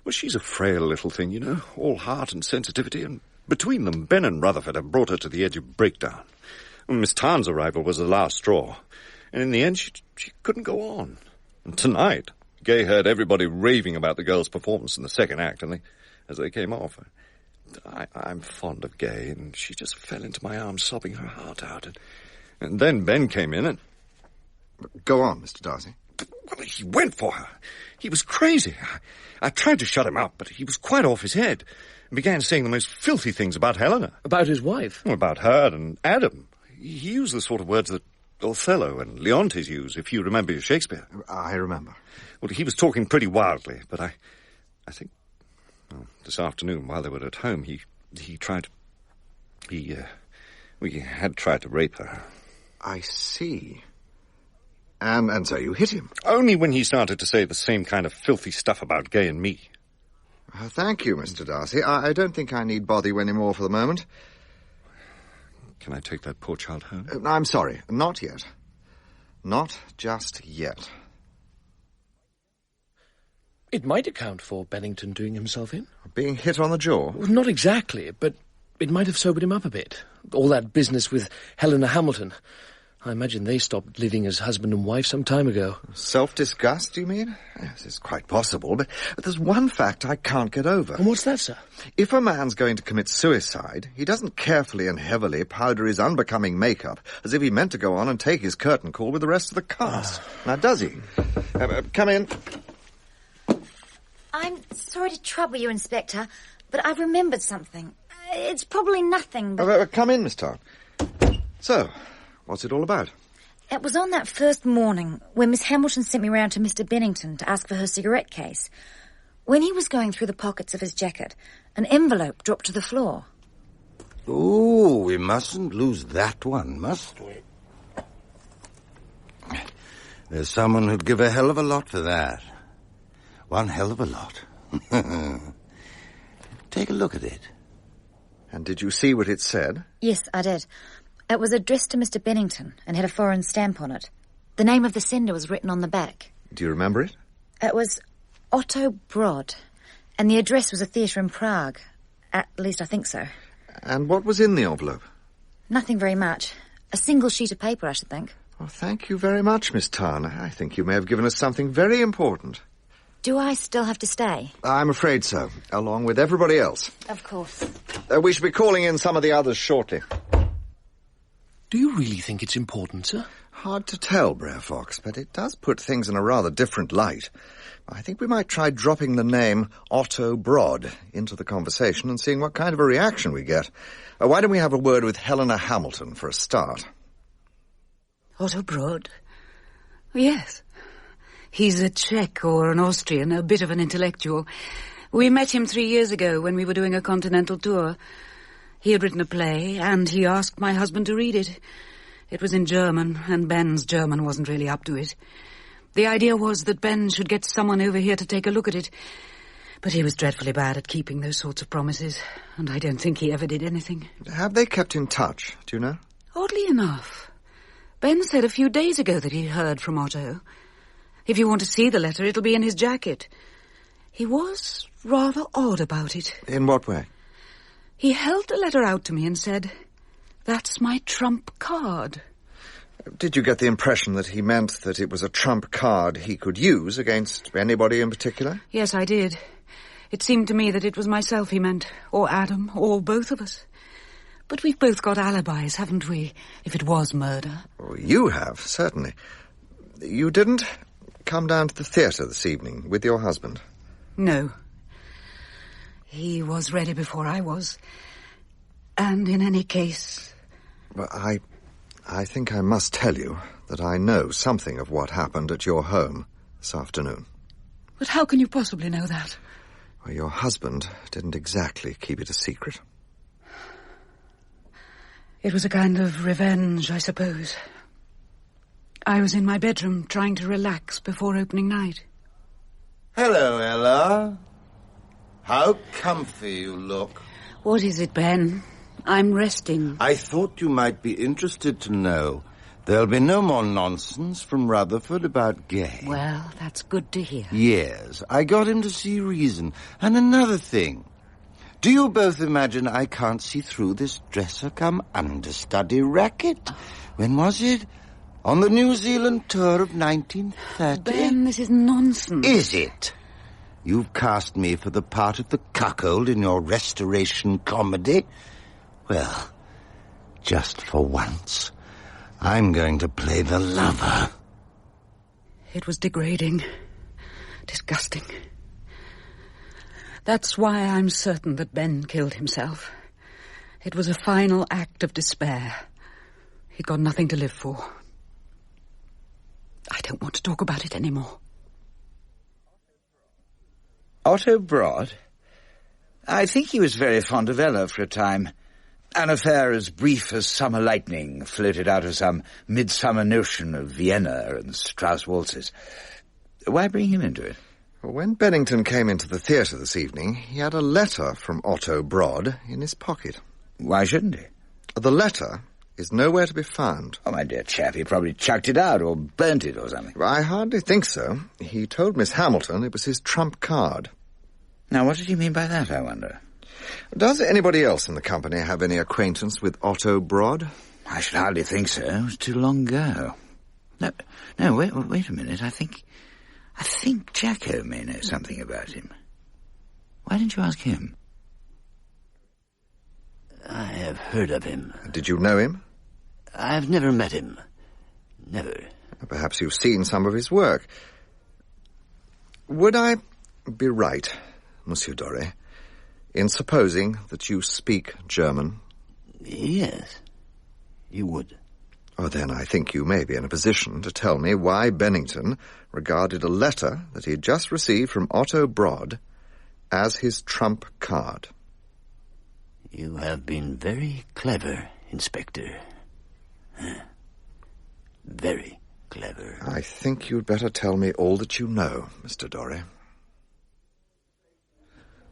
Well, she's a frail little thing, you know, all heart and sensitivity, and between them, Ben and Rutherford have brought her to the edge of breakdown. Well, Miss Tarn's arrival was the last straw, and in the end, she couldn't go on. And tonight, Gay heard everybody raving about the girl's performance in the second act, and as they came off, I'm fond of Gay, and she just fell into my arms, sobbing her heart out. And then Ben came in and... Go on, Mr. Darcy. Well, he went for her. He was crazy. I tried to shut him up, but he was quite off his head and began saying the most filthy things about Helena. About his wife? Well, about her and Adam. He used the sort of words that Othello and Leontes use, if you remember your Shakespeare. I remember. Well, he was talking pretty wildly, but I think... Well, this afternoon, while they were at home, he tried... He had tried to rape her. I see. And so you hit him? Only when he started to say the same kind of filthy stuff about Gay and me. Thank you, Mr. Darcy. I don't think I need bother you any more for the moment. Can I take that poor child home? I'm sorry, not yet. Not just yet. It might account for Bennington doing himself in. Being hit on the jaw? Well, not exactly, but it might have sobered him up a bit. All that business with Helena Hamilton. I imagine they stopped living as husband and wife some time ago. Self-disgust, you mean? Yes, it's quite possible, but there's one fact I can't get over. And what's that, sir? If a man's going to commit suicide, he doesn't carefully and heavily powder his unbecoming makeup as if he meant to go on and take his curtain call with the rest of the cast. Now, does he? Come in. I'm sorry to trouble you, Inspector, but I've remembered something. It's probably nothing, but... Come in, Miss Tarn. So... what's it all about? It was on that first morning when Miss Hamilton sent me round to Mr. Bennington to ask for her cigarette case. When he was going through the pockets of his jacket, an envelope dropped to the floor. Oh, we mustn't lose that one, must we? There's someone who'd give a hell of a lot for that. One hell of a lot. Take a look at it. And did you see what it said? Yes, I did. It was addressed to Mr. Bennington and had a foreign stamp on it. The name of the sender was written on the back. Do you remember it? It was Otto Broad, and the address was a theatre in Prague. At least I think so. And what was in the envelope? Nothing very much. A single sheet of paper, I should think. Well, thank you very much, Miss Tarn. I think you may have given us something very important. Do I still have to stay? I'm afraid so, along with everybody else. Of course. We shall be calling in some of the others shortly. Do you really think it's important, sir? Hard to tell, Brer Fox, but it does put things in a rather different light. I think we might try dropping the name Otto Broad into the conversation and seeing what kind of a reaction we get. Why don't we have a word with Helena Hamilton for a start? Otto Broad? Yes. He's a Czech or an Austrian, a bit of an intellectual. We met him 3 years ago when we were doing a continental tour. He had written a play, and he asked my husband to read it. It was in German, and Ben's German wasn't really up to it. The idea was that Ben should get someone over here to take a look at it. But he was dreadfully bad at keeping those sorts of promises, and I don't think he ever did anything. Have they kept in touch, do you know? Oddly enough. Ben said a few days ago that he'd heard from Otto. If you want to see the letter, it'll be in his jacket. He was rather odd about it. In what way? He held the letter out to me and said, "That's my trump card." Did you get the impression that he meant that it was a trump card he could use against anybody in particular? Yes, I did. It seemed to me that it was myself he meant, or Adam, or both of us. But we've both got alibis, haven't we, if it was murder? Oh, you have, certainly. You didn't come down to the theatre this evening with your husband? No. He was ready before I was. And in any case... Well, I think I must tell you that I know something of what happened at your home this afternoon. But how can you possibly know that? Well, your husband didn't exactly keep it a secret. It was a kind of revenge, I suppose. I was in my bedroom trying to relax before opening night. Hello, Ella. How comfy you look. What is it, Ben? I'm resting. I thought you might be interested to know there'll be no more nonsense from Rutherford about Gay. Well, that's good to hear. Yes, I got him to see reason. And another thing. Do you both imagine I can't see through this dresser-cum-understudy racket? When was it? On the New Zealand tour of 1930? Ben, this is nonsense. Is it? You've cast me for the part of the cuckold in your restoration comedy. Well, just for once, I'm going to play the lover. It was degrading. Disgusting. That's why I'm certain that Ben killed himself. It was a final act of despair. He'd got nothing to live for. I don't want to talk about it anymore. Otto Broad? I think he was very fond of Ella for a time. An affair as brief as summer lightning floated out of some midsummer notion of Vienna and Strauss waltzes. Why bring him into it? Well, when Bennington came into the theatre this evening, he had a letter from Otto Broad in his pocket. Why shouldn't he? The letter is nowhere to be found. Oh, my dear chap, he probably chucked it out or burnt it or something. I hardly think so. He told Miss Hamilton it was his trump card. Now, what did he mean by that, I wonder? Does anybody else in the company have any acquaintance with Otto Broad? I should hardly think so. It was too long ago. No, wait a minute. I think Jacko may know something about him. Why didn't you ask him? I have heard of him. Did you know him? I've never met him. Never. Perhaps you've seen some of his work. Would I be right, Monsieur Doré, in supposing that you speak German? Yes, you would. Oh, then I think you may be in a position to tell me why Bennington regarded a letter that he had just received from Otto Broad as his trump card. You have been very clever, Inspector. Very clever. I think you'd better tell me all that you know, Mr. Doré.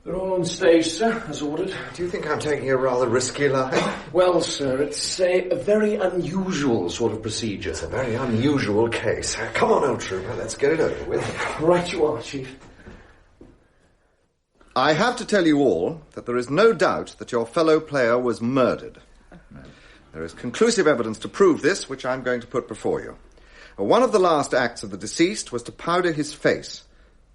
They're all on stage, sir, as ordered. Do you think I'm taking a rather risky line? Well, sir, it's a very unusual sort of procedure. It's a very unusual case. Come on, old trooper, let's get it over with. Right you are, Chief. I have to tell you all that there is no doubt that your fellow player was murdered. There is conclusive evidence to prove this, which I'm going to put before you. One of the last acts of the deceased was to powder his face,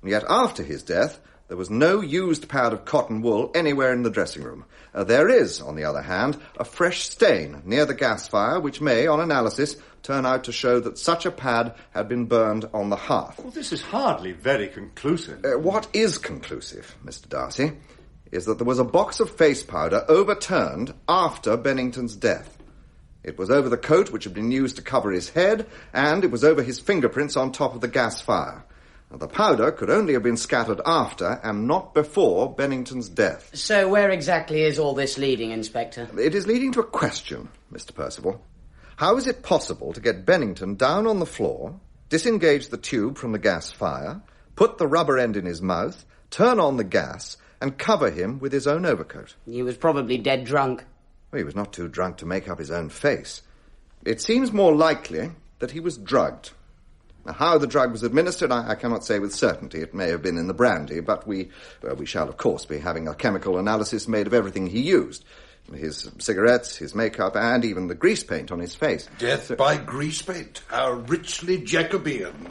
and yet after his death, there was no used pad of cotton wool anywhere in the dressing room. There is, on the other hand, a fresh stain near the gas fire, which may, on analysis, turn out to show that such a pad had been burned on the hearth. Well, this is hardly very conclusive. What is conclusive, Mr. Darcy, is that there was a box of face powder overturned after Bennington's death. It was over the coat which had been used to cover his head, and it was over his fingerprints on top of the gas fire. The powder could only have been scattered after and not before Bennington's death. So where exactly is all this leading, Inspector? It is leading to a question, Mr. Percival. How is it possible to get Bennington down on the floor, disengage the tube from the gas fire, put the rubber end in his mouth, turn on the gas, and cover him with his own overcoat? He was probably dead drunk. Well, he was not too drunk to make up his own face. It seems more likely that he was drugged. Now, how the drug was administered, I cannot say with certainty. It may have been in the brandy, but we shall, of course, be having a chemical analysis made of everything he used. His cigarettes, his makeup, and even the grease paint on his face. Death by grease paint. How richly Jacobean.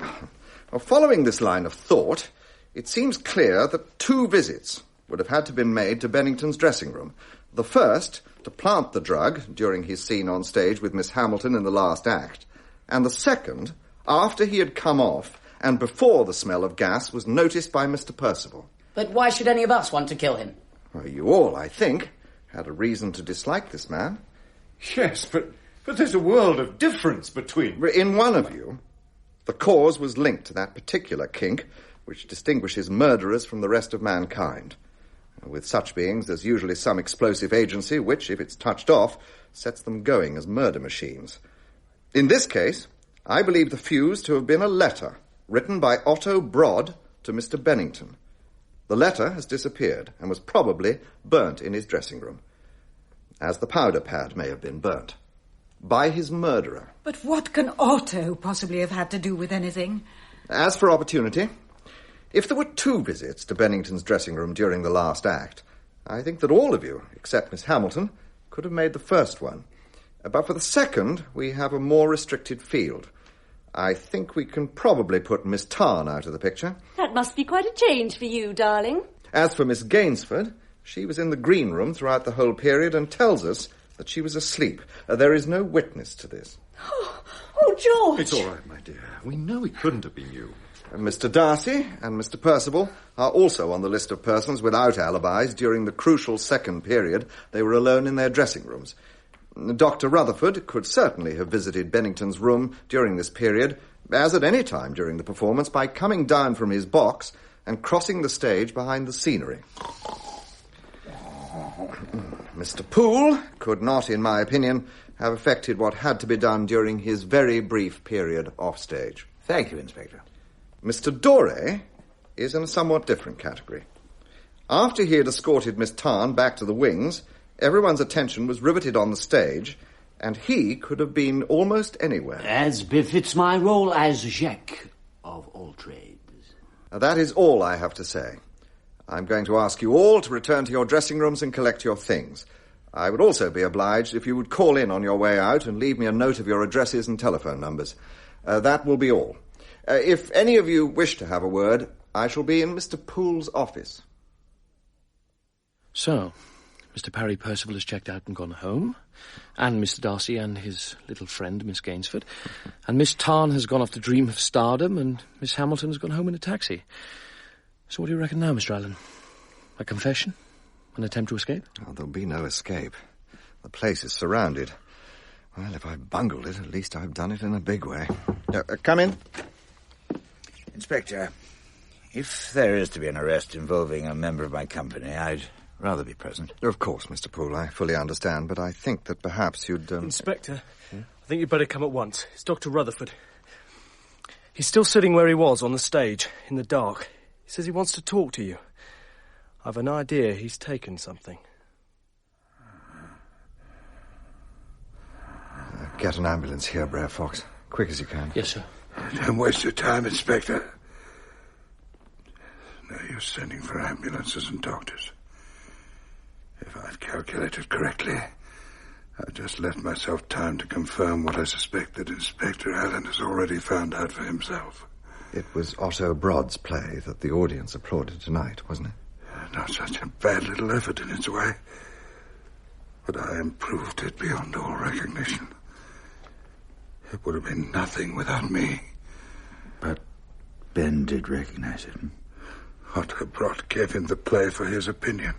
Well, following this line of thought, it seems clear that 2 visits would have had to been made to Bennington's dressing room. The first, to plant the drug during his scene on stage with Miss Hamilton in the last act. And the second, after he had come off and before the smell of gas was noticed by Mr. Percival. But why should any of us want to kill him? Well, you all, I think, had a reason to dislike this man. Yes, but there's a world of difference between... In one of you, the cause was linked to that particular kink which distinguishes murderers from the rest of mankind. With such beings, there's usually some explosive agency which, if it's touched off, sets them going as murder machines. In this case, I believe the fuse to have been a letter written by Otto Broad to Mr. Bennington. The letter has disappeared and was probably burnt in his dressing room. as the powder pad may have been burnt. By his murderer. But what can Otto possibly have had to do with anything? As for opportunity, if there were 2 visits to Bennington's dressing room during the last act, I think that all of you, except Miss Hamilton, could have made the first one. But for the second, we have a more restricted field. I think we can probably put Miss Tarn out of the picture. That must be quite a change for you, darling. As for Miss Gainsford, she was in the green room throughout the whole period and tells us that she was asleep. There is no witness to this. Oh, George! It's all right, my dear. We know it couldn't have been you. Mr. Darcy and Mr. Percival are also on the list of persons without alibis during the crucial second period. They were alone in their dressing rooms. Dr. Rutherford could certainly have visited Bennington's room during this period, as at any time during the performance, by coming down from his box and crossing the stage behind the scenery. Mr. Poole could not, in my opinion, have effected what had to be done during his very brief period offstage. Thank you, Inspector. Mr. Doré is in a somewhat different category. After he had escorted Miss Tarn back to the wings, everyone's attention was riveted on the stage, and he could have been almost anywhere. As befits my role as Jacques of all trades. That is all I have to say. I'm going to ask you all to return to your dressing rooms and collect your things. I would also be obliged if you would call in on your way out and leave me a note of your addresses and telephone numbers. That will be all. If any of you wish to have a word, I shall be in Mr. Poole's office. So, Mr. Parry Percival has checked out and gone home, and Mr. Darcy and his little friend, Miss Gainsford, and Miss Tarn has gone off to dream of stardom, and Miss Hamilton has gone home in a taxi. So what do you reckon now, Mr. Allen? A confession? An attempt to escape? Oh, there'll be no escape. The place is surrounded. Well, if I've bungled it, at least I've done it in a big way. Come in. Inspector, if there is to be an arrest involving a member of my company, I'd rather be present. Of course, Mr. Poole, I fully understand, but I think that perhaps you'd... Inspector, I think you'd better come at once. It's Dr. Rutherford. He's still sitting where he was on the stage, in the dark. He says he wants to talk to you. I've an idea he's taken something. Get an ambulance here, Brer Fox. Quick as you can. Yes, sir. Don't waste your time, Inspector. No use sending for ambulances and doctors. If I've calculated correctly, I've just left myself time to confirm what I suspect that Inspector Alleyn has already found out for himself. It was Otto Broad's play that the audience applauded tonight, wasn't it? Not such a bad little effort in its way. But I improved it beyond all recognition. It would have been nothing without me. But Ben did recognize it. Otto Broad gave him the play for his opinion.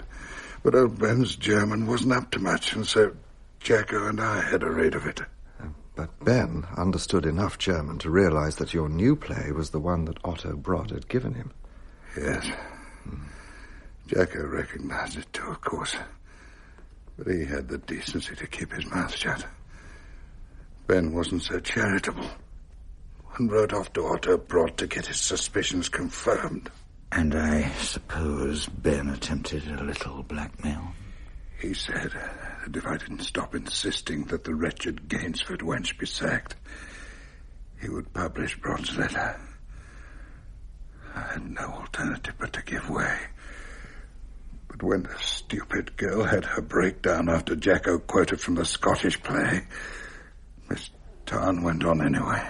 But old Ben's German wasn't up to much, and so Jacko and I had a read of it. But Ben understood enough German to realize that your new play was the one that Otto Broad had given him. Yes. Jacko recognized it too, of course. But he had the decency to keep his mouth shut. Ben wasn't so charitable and rode off to Otto Broad to get his suspicions confirmed. And I suppose Ben attempted a little blackmail? He said that if I didn't stop insisting that the wretched Gainsford wench be sacked, he would publish Broad's letter. I had no alternative but to give way. But when the stupid girl had her breakdown after Jacko quoted from the Scottish play, Miss Tarn went on anyway.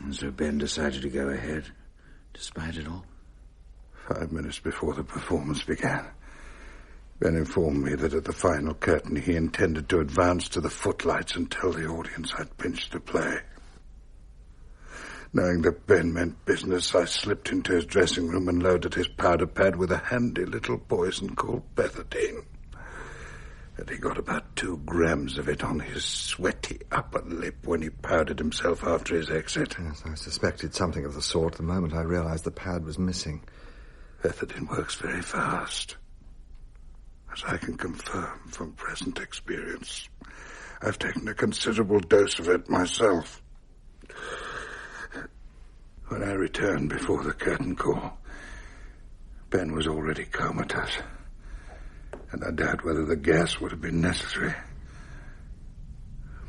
And so Ben decided to go ahead, despite it all? 5 minutes before the performance began, Ben informed me that at the final curtain he intended to advance to the footlights and tell the audience I'd pinched the play. Knowing that Ben meant business, I slipped into his dressing room and loaded his powder pad with a handy little poison called pethidine. And he got about 2 grams of it on his sweaty upper lip when he powdered himself after his exit. Yes, I suspected something of the sort the moment I realized the pad was missing. Pethidine works very fast, as I can confirm from present experience. I've taken a considerable dose of it myself. When I returned before the curtain call, Ben was already comatose. and I doubt whether the gas would have been necessary.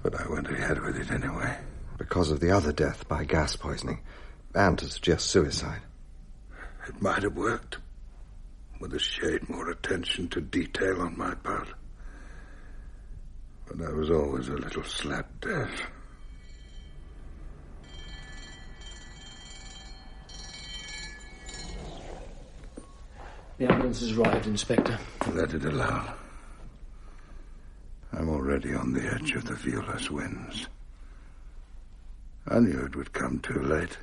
But I went ahead with it anyway. Because of the other death by gas poisoning, and to suggest suicide. It might have worked, with a shade more attention to detail on my part. But I was always a little slapdash. The ambulance has arrived, Inspector. Let it alone. I'm already on the edge of the viewless winds. I knew it would come too late.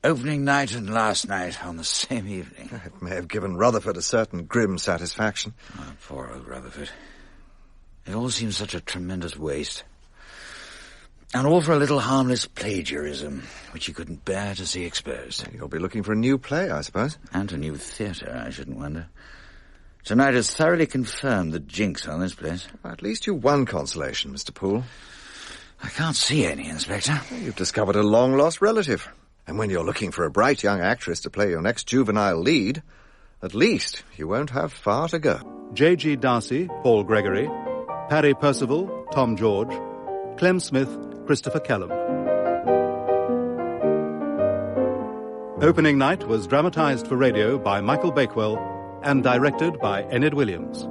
Opening night and last night on the same evening. It may have given Rutherford a certain grim satisfaction. Oh, poor old Rutherford. It all seems such a tremendous waste. And all for a little harmless plagiarism, which he couldn't bear to see exposed. You'll be looking for a new play, I suppose. And a new theatre, I shouldn't wonder. Tonight has thoroughly confirmed the jinx on this place. At least you won consolation, Mr. Poole. I can't see any, Inspector. You've discovered a long-lost relative. And when you're looking for a bright young actress to play your next juvenile lead, at least you won't have far to go. J.G. Darcy, Paul Gregory, Parry Percival, Tom George, Clem Smith, Christopher Kellum. Opening Night was dramatized for radio by Michael Bakewell and directed by Enid Williams.